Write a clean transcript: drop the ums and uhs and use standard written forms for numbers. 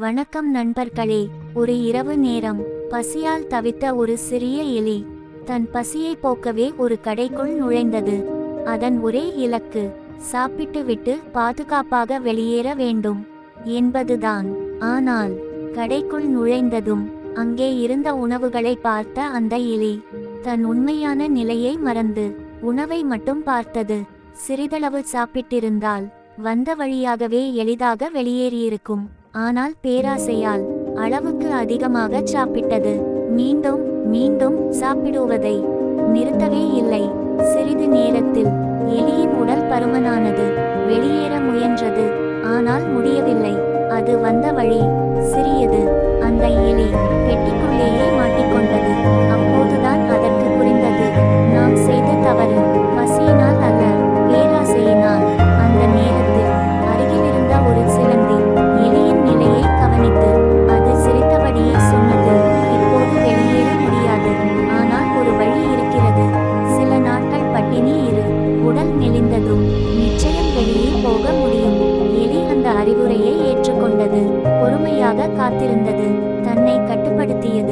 வணக்கம் நண்பர்களே. ஒரு இரவு நேரம் பசியால் தவித்த ஒரு சிறிய எலி தன் பசியை போக்கவே ஒரு கடைக்குள் நுழைந்தது. அதன் ஒரே இலக்கு சாப்பிட்டுவிட்டு பாதுகாப்பாக வெளியேற வேண்டும் என்பதுதான். ஆனால் கடைக்குள் நுழைந்ததும் அங்கே இருந்த உணவுகளை பார்த்த அந்த எலி தன் உண்மையான நிலையை மறந்து உணவை மட்டும் பார்த்தது. சிறிதளவு சாப்பிட்டிருந்தால் வந்த வழியாகவே எளிதாக வெளியேறியிருக்கும். ஆனால் பேராசையால் அளவுக்கு அதிகமாக சாப்பிட்டது. மீண்டும் மீண்டும் சாப்பிடுவதை நிறுத்தவே இல்லை. சிறிது நேரத்தில் எலியின் உடல் பருமனானது. வெளியேற முயன்றது, ஆனால் முடியவில்லை. அது வந்த வழி சிறியது. அந்த எலி பெட்டிக்குள்ளேயே மாட்டிக்கொண்டது. அப்போதுதான் அதற்கு புரிந்தது, நாம் செய்த தவறு பசியினால் அல்ல, பேராசையினால். அந்த நேரத்தில் அருகிலிருந்த ஒரு சிலந்தி எலியின் நிலையை கவனித்து அது சிரித்தபடியே சொன்னது, இப்போது வெளியேற முடியாது, ஆனால் ஒரு வழி இருக்கிறது. சில நாட்கள் பட்டினி இரு, உடல் மெலிந்ததும் நிச்சயம் வெளியே போக முடியும். எலி அந்த அறிவுரையை ஏற்றுக்கொண்டது. பொறுமையாக காத்திருந்தது, தன்னை கட்டுப்படுத்தியது.